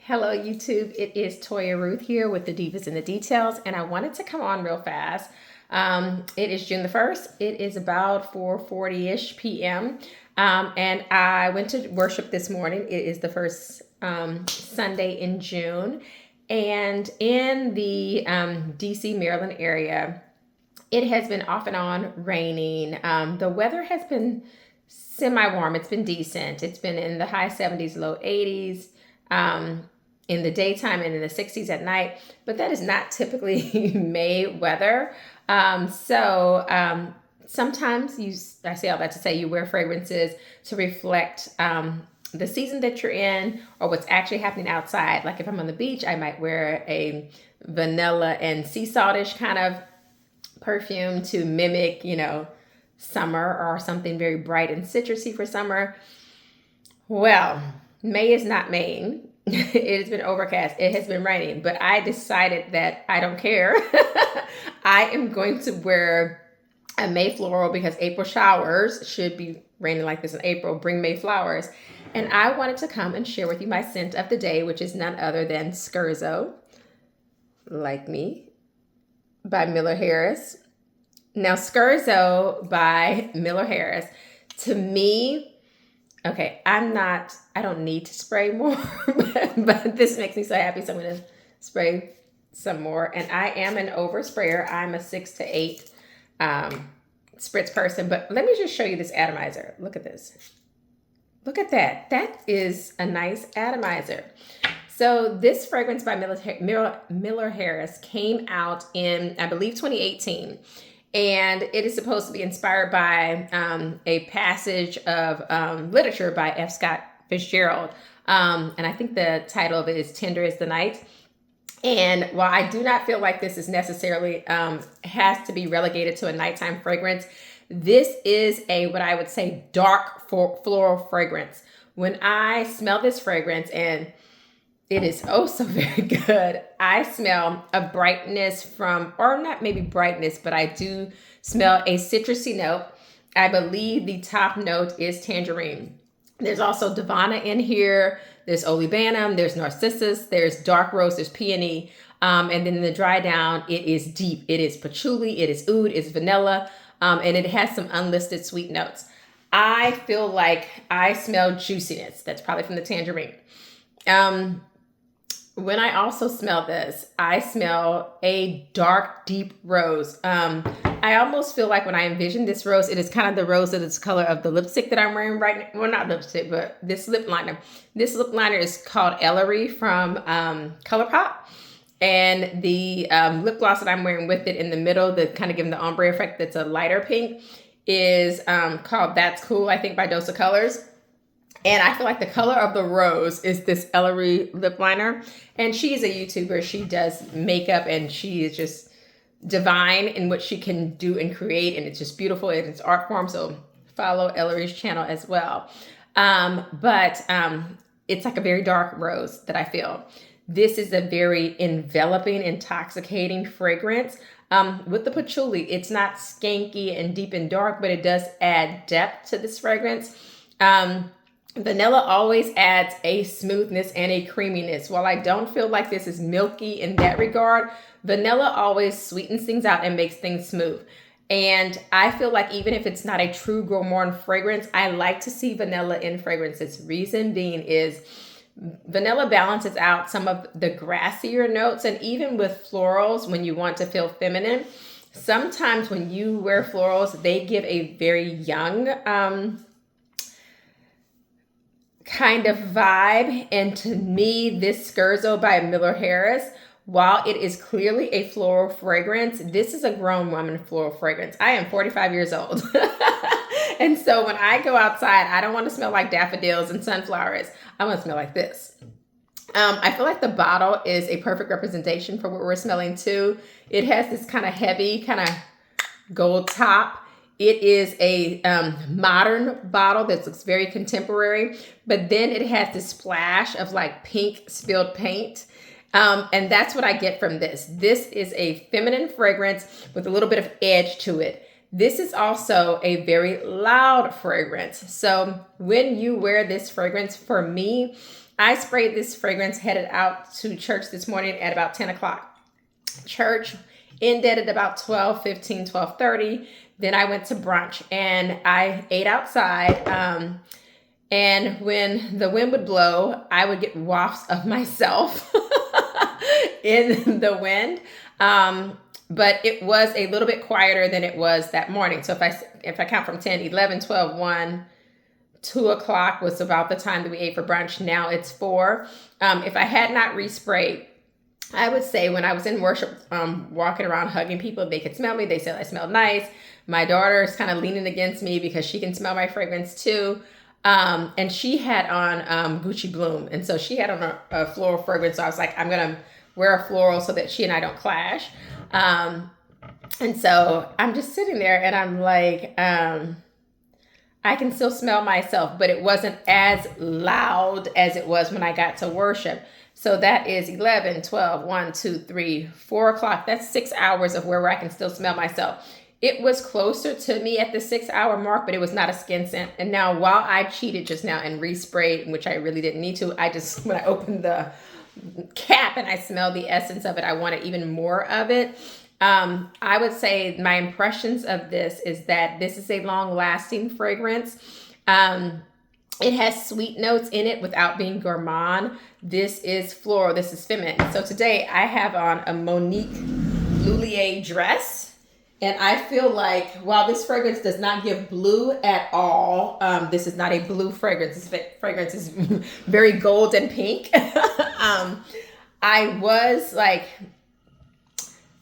Hello, YouTube. It is Toya Ruth here with the Divas in the Details, and I wanted to come on real fast. It is June the 1st. It is about 4:40-ish p.m. And I went to worship this morning. It is the first Sunday in June. And in the DC, Maryland area, it has been off and on raining. The weather has been semi-warm. It's been decent. It's been in the high 70s, low 80s. In the daytime and in the 60s at night, but that is not typically May weather. Sometimes I say all that to say you wear fragrances to reflect the season that you're in or what's actually happening outside. Like if I'm on the beach, I might wear a vanilla and sea saltish kind of perfume to mimic, summer or something very bright and citrusy for summer. Well, May is not Maine. It has been overcast. It has been raining, but I decided that I don't care. I am going to wear a May floral because April showers should be raining like this in April. Bring May flowers. And I wanted to come and share with you my scent of the day, which is none other than Scherzo, Like Me, by Miller Harris. Now, Scherzo by Miller Harris, to me, okay, I don't need to spray more, but this makes me so happy, so I'm going to spray some more. And I am an oversprayer. I'm a 6 to 8 spritz person, but let me just show you this atomizer. Look at this. Look at that. That is a nice atomizer. So this fragrance by Miller Harris came out in, I believe, 2018. And it is supposed to be inspired by a passage of literature by F. Scott Fitzgerald. And I think the title of it is Tender is the Night. And while I do not feel like this is necessarily has to be relegated to a nighttime fragrance, this is what I would say dark floral fragrance. When I smell this fragrance, and it is oh so very good, I smell a brightness or not maybe brightness, but I do smell a citrusy note. I believe the top note is tangerine. There's also Divana in here. There's Olibanum, there's Narcissus, there's dark rose, there's peony. And then in the dry down, it is deep. It is patchouli, it is oud, it's vanilla, and it has some unlisted sweet notes. I feel like I smell juiciness. That's probably from the tangerine. When I also smell this, I smell a dark, deep rose. I almost feel like when I envision this rose, it is kind of the rose that is the color of the lipstick that I'm wearing right now. Well, not lipstick, but this lip liner. This lip liner is called Ellery from ColourPop. And the lip gloss that I'm wearing with it in the middle, that kind of giving the ombre effect that's a lighter pink, is called That's Cool, I think, by Dose of Colors. And I feel like the color of the rose is this Ellery lip liner. And she is a YouTuber. She does makeup and she is just divine in what she can do and create. And it's just beautiful in its art form. So follow Ellery's channel as well. But it's like a very dark rose that I feel. This is a very enveloping, intoxicating fragrance. With the patchouli, it's not skanky and deep and dark, but it does add depth to this fragrance. Vanilla always adds a smoothness and a creaminess. While I don't feel like this is milky in that regard, vanilla always sweetens things out and makes things smooth. And I feel like even if it's not a true gourmand fragrance, I like to see vanilla in fragrances. Reason being is vanilla balances out some of the grassier notes. And even with florals, when you want to feel feminine, sometimes when you wear florals, they give a very young kind of vibe. And to me, this Scherzo by Miller Harris, while it is clearly a floral fragrance, this is a grown woman floral fragrance. I am 45 years old. And so when I go outside, I don't want to smell like daffodils and sunflowers. I want to smell like this. I feel like the bottle is a perfect representation for what we're smelling too. It has this kind of heavy, kind of gold top. It is a modern bottle that looks very contemporary, but then it has this splash of like pink spilled paint. And that's what I get from this. This is a feminine fragrance with a little bit of edge to it. This is also a very loud fragrance. So when you wear this fragrance, for me, I sprayed this fragrance, headed out to church this morning at about 10 o'clock. Church ended at about 12:15, 12:30. Then I went to brunch and I ate outside. And when the wind would blow, I would get wafts of myself in the wind. But it was a little bit quieter than it was that morning. So if I count from 10, 11, 12, 1, 2 o'clock was about the time that we ate for brunch. Now it's 4. If I had not resprayed, I would say when I was in worship, walking around hugging people, they could smell me. They said I smelled nice. My daughter is kind of leaning against me because she can smell my fragrance too. And she had on Gucci Bloom. And so she had on a floral fragrance. So I was like, I'm going to wear a floral so that she and I don't clash. And so I'm just sitting there and I'm like, I can still smell myself, but it wasn't as loud as it was when I got to worship. So that is 11, 12, 1, 2, 3, 4 o'clock. That's 6 hours of where I can still smell myself. It was closer to me at the 6-hour mark, but it was not a skin scent. And now while I cheated just now and resprayed, which I really didn't need to, when I opened the cap and I smelled the essence of it, I wanted even more of it. I would say my impressions of this is that this is a long-lasting fragrance. It has sweet notes in it without being gourmand. This is floral. This is feminine. So today I have on a Monique Lhuillier dress. And I feel like while this fragrance does not give blue at all, this is not a blue fragrance. This fragrance is very gold and pink. I was like,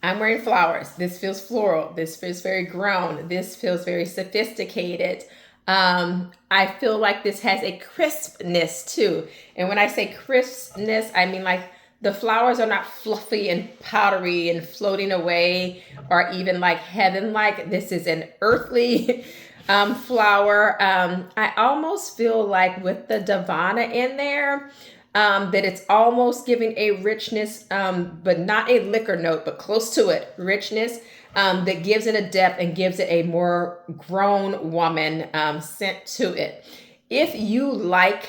I'm wearing flowers. This feels floral. This feels very grown. This feels very sophisticated. I feel like this has a crispness too. And when I say crispness, I mean like the flowers are not fluffy and powdery and floating away or even like heaven-like. This is an earthly flower. I almost feel like with the Davana in there, that it's almost giving a richness, but not a liquor note, but close to it, richness, that gives it a depth and gives it a more grown woman scent to it. If you like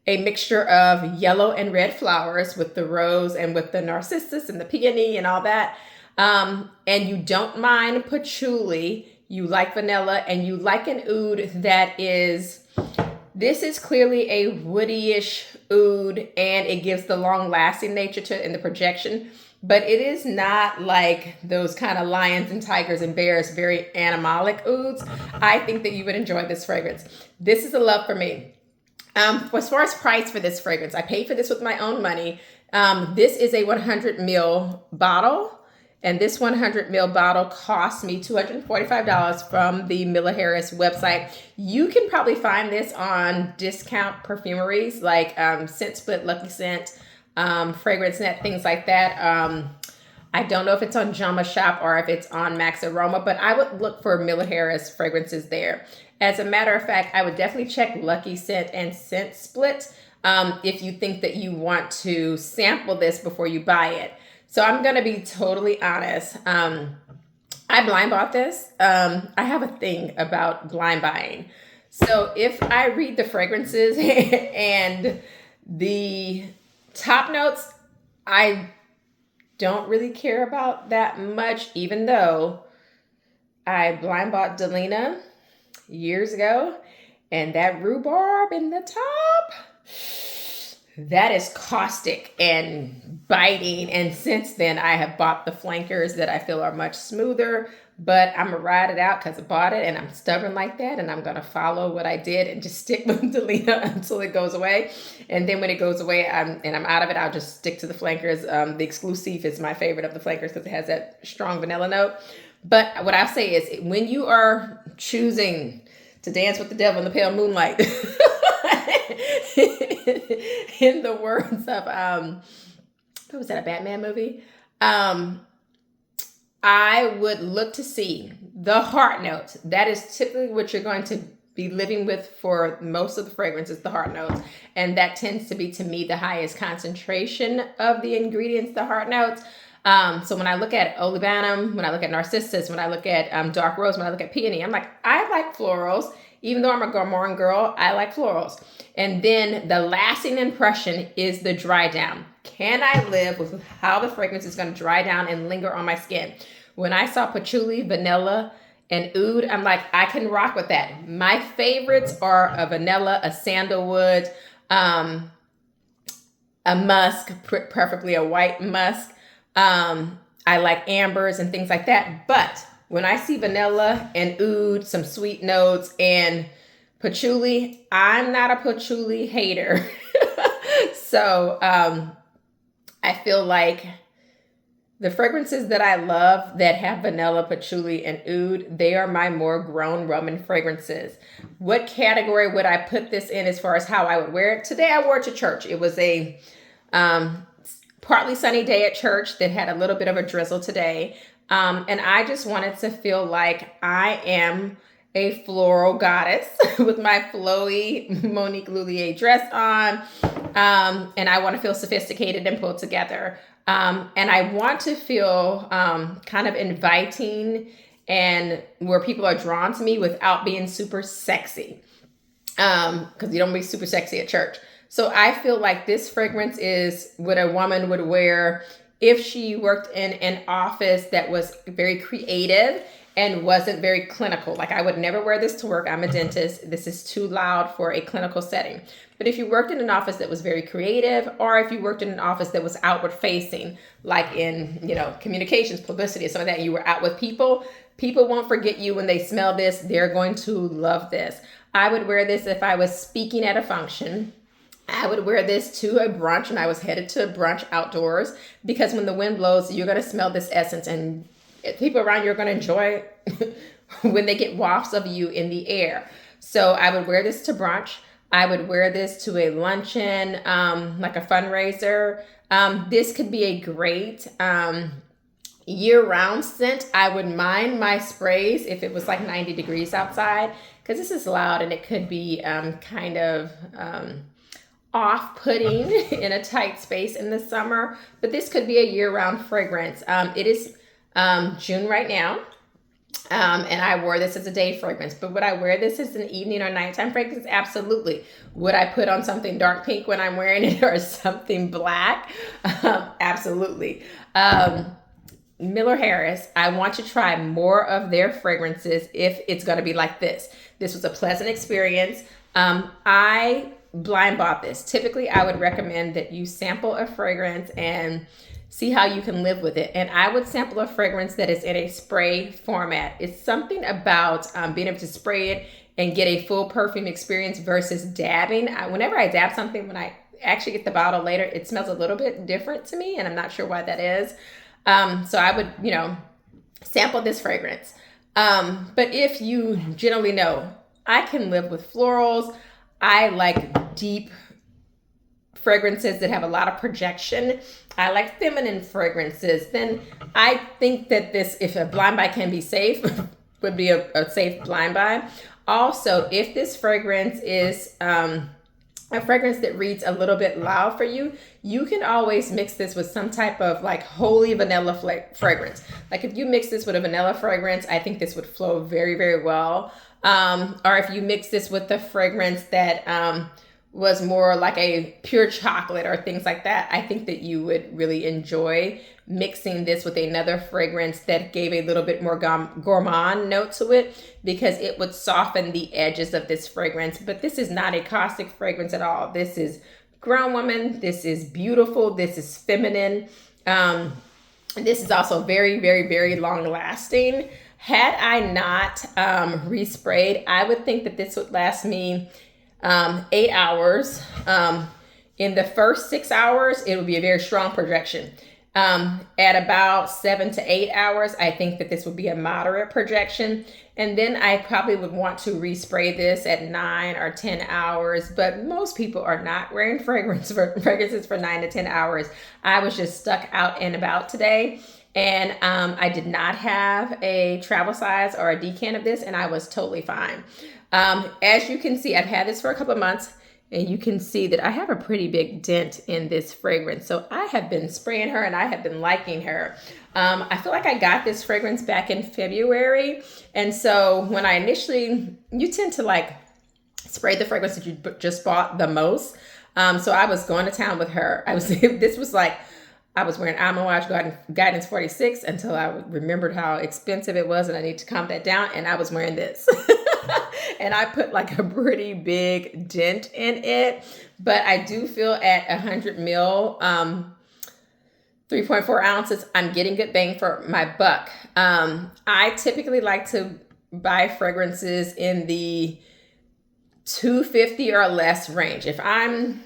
a mixture of yellow and red flowers with the rose and with the narcissus and the peony and all that, and you don't mind patchouli, you like vanilla, and you like an oud that is... This is clearly a woody-ish oud, and it gives the long-lasting nature to it and the projection, but it is not like those kind of lions and tigers and bears, very animalic ouds. I think that you would enjoy this fragrance. This is a love for me. As far as price for this fragrance, I paid for this with my own money. This is a 100 ml bottle. And this 100 ml bottle cost me $245 from the Miller Harris website. You can probably find this on discount perfumeries like Scent Split, Lucky Scent, Fragrance Net, things like that. I don't know if it's on Jama Shop or if it's on Max Aroma, but I would look for Miller Harris fragrances there. As a matter of fact, I would definitely check Lucky Scent and Scent Split if you think that you want to sample this before you buy it. So I'm going to be totally honest. I blind bought this. I have a thing about blind buying. So if I read the fragrances and the top notes, I don't really care about that much, even though I blind bought Delina years ago, and that rhubarb in the top, that is caustic and biting. And since then, I have bought the flankers that I feel are much smoother, but I'm gonna ride it out because I bought it and I'm stubborn like that, and I'm gonna follow what I did and just stick with Delina until it goes away. And then when it goes away I'm out of it, I'll just stick to the flankers. The Exclusive is my favorite of the flankers because it has that strong vanilla note. But what I say is, when you are choosing to dance with the devil in the pale moonlight, in the words of what was that, a Batman movie? I would look to see the heart notes. That is typically what you're going to be living with for most of the fragrances, the heart notes. And that tends to be, to me, the highest concentration of the ingredients, the heart notes. So when I look at olibanum, when I look at narcissus, when I look at dark rose, when I look at peony, I'm like, I like florals. Even though I'm a gourmand girl, I like florals. And then the lasting impression is the dry down. Can I live with how the fragrance is going to dry down and linger on my skin? When I saw patchouli, vanilla, and oud, I'm like, I can rock with that. My favorites are a vanilla, a sandalwood, a musk, preferably a white musk. I like ambers and things like that. But when I see vanilla and oud, some sweet notes, and patchouli, I'm not a patchouli hater. So I feel like the fragrances that I love that have vanilla, patchouli, and oud, they are my more grown woman fragrances. What category would I put this in as far as how I would wear it? Today I wore it to church. It was a partly sunny day at church that had a little bit of a drizzle today. And I just wanted to feel like I am a floral goddess with my flowy Monique Lhuillier dress on. And I want to feel sophisticated and pulled together. And I want to feel kind of inviting and where people are drawn to me without being super sexy. Because you don't be super sexy at church. So I feel like this fragrance is what a woman would wear if she worked in an office that was very creative and wasn't very clinical. Like I would never wear this to work. I'm a dentist. This is too loud for a clinical setting. But if you worked in an office that was very creative, or if you worked in an office that was outward facing, like in, communications, publicity, some of that, you were out with people won't forget you when they smell this. They're going to love this. I would wear this if I was speaking at a function. I would wear this to a brunch and I was headed to a brunch outdoors, because when the wind blows, you're going to smell this essence, and people around you are going to enjoy when they get wafts of you in the air. So I would wear this to brunch. I would wear this to a luncheon, like a fundraiser. This could be a great year-round scent. I would mind my sprays if it was like 90 degrees outside, because this is loud and it could be kind of off-putting in a tight space in the summer. But this could be a year-round fragrance. It is June right now. And I wore this as a day fragrance, but would I wear this as an evening or nighttime fragrance? Absolutely. Would I put on something dark pink when I'm wearing it, or something black? Absolutely. Miller Harris, I want to try more of their fragrances if it's going to be like this. This was a pleasant experience. I blind bought this. Typically, I would recommend that you sample a fragrance and see how you can live with it. And I would sample a fragrance that is in a spray format. It's something about being able to spray it and get a full perfume experience versus dabbing. Whenever I dab something, when I actually get the bottle later, it smells a little bit different to me, and I'm not sure why that is. So I would, sample this fragrance. But if you generally know, I can live with florals. I like deep fragrances that have a lot of projection. I like feminine fragrances. Then I think that this, if a blind buy can be safe, would be a safe blind buy. Also, if this fragrance is a fragrance that reads a little bit loud for you, you can always mix this with some type of like holy vanilla fragrance. Like if you mix this with a vanilla fragrance, I think this would flow very, very well. Or if you mix this with the fragrance that was more like a pure chocolate or things like that, I think that you would really enjoy mixing this with another fragrance that gave a little bit more gourmand note to it, because it would soften the edges of this fragrance. But this is not a caustic fragrance at all. This is grown woman. This is beautiful. This is feminine. This is also very, very, very long lasting. Had I not resprayed, I would think that this would last me 8 hours. In the first 6 hours, it would be a very strong projection. At about 7 to 8 hours, I think that this would be a moderate projection. And then I probably would want to respray this at 9 or 10 hours. But most people are not wearing fragrances for 9 to 10 hours. I was just stuck out and about today. And I did not have a travel size or a decant of this, and I was totally fine. As you can see, I've had this for a couple of months. and you can see that I have a pretty big dent in this fragrance. So I have been spraying her and I have been liking her. I feel like I got this fragrance back in February. And so when I initially, you tend to like spray the fragrance that you just bought the most. So I was going to town with her. This was like, I was wearing Amouage Guidance 46 until I remembered how expensive it was and I need to calm that down. And I was wearing this. And I put like a pretty big dent in it. But I do feel at 100 mil, 3.4 ounces, I'm getting good bang for my buck. I typically like to buy fragrances in the $250 or less range. If I'm,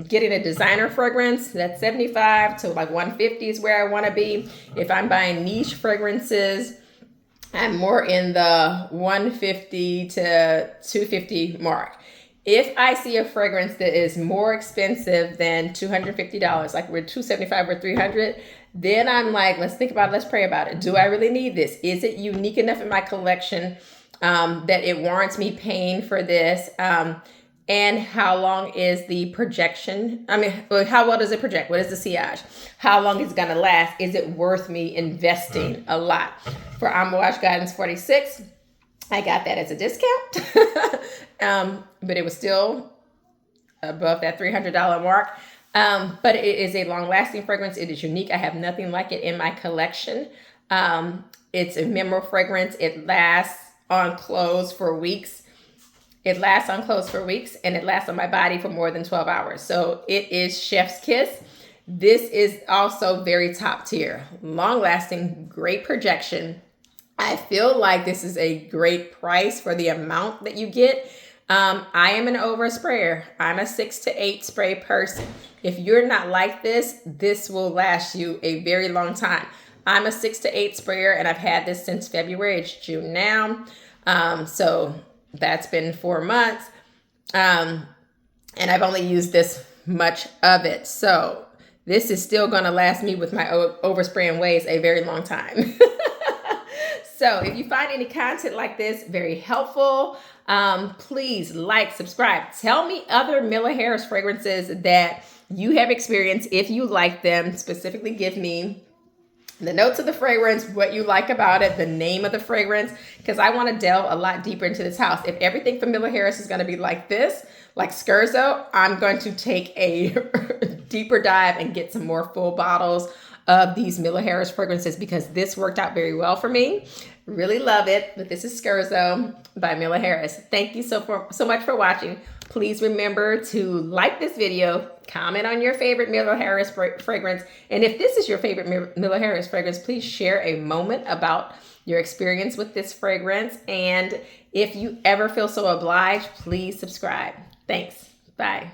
getting a designer fragrance, that's $75 to like $150 is where I want to be. If I'm buying niche fragrances, I'm more in the $150 to $250 mark. If I see a fragrance that is more expensive than $250, like we're $275 or $300, then I'm like, let's think about it, let's pray about it. Do I really need this? Is it unique enough in my collection that it warrants me paying for this? And how long is the projection? How well does it project? What is the sillage? How long is it going to last? Is it worth me investing a lot? For Amouage Guidance 46, I got that as a discount, but it was still above that $300 mark. But it is a long-lasting fragrance. It is unique. I have nothing like it in my collection. It's a memorable fragrance. It lasts on clothes for weeks. And it lasts on my body for more than 12 hours. So it is chef's kiss. This is also very top tier, long lasting, great projection. I feel like this is a great price for the amount that you get. I am an oversprayer. I'm a 6 to 8 spray person. If you're not like this, this will last you a very long time. I'm a 6 to 8 sprayer and I've had this since February. It's June now. So that's been 4 months. And I've only used this much of it. So this is still going to last me with my overspraying ways a very long time. So if you find any content like this very helpful, please like, subscribe. Tell me other Miller Harris fragrances that you have experienced. If you like them, specifically give me the notes of the fragrance, what you like about it, the name of the fragrance, because I want to delve a lot deeper into this house. If everything from Miller Harris is going to be like this, like Scherzo, I'm going to take a deeper dive and get some more full bottles of these Miller Harris fragrances because this worked out very well for me. Really love it. But this is Scherzo by Miller Harris. Thank you so much for watching. Please remember to like this video, comment on your favorite Miller Harris fragrance. And if this is your favorite Miller Harris fragrance, please share a moment about your experience with this fragrance. And if you ever feel so obliged, please subscribe. Thanks. Bye.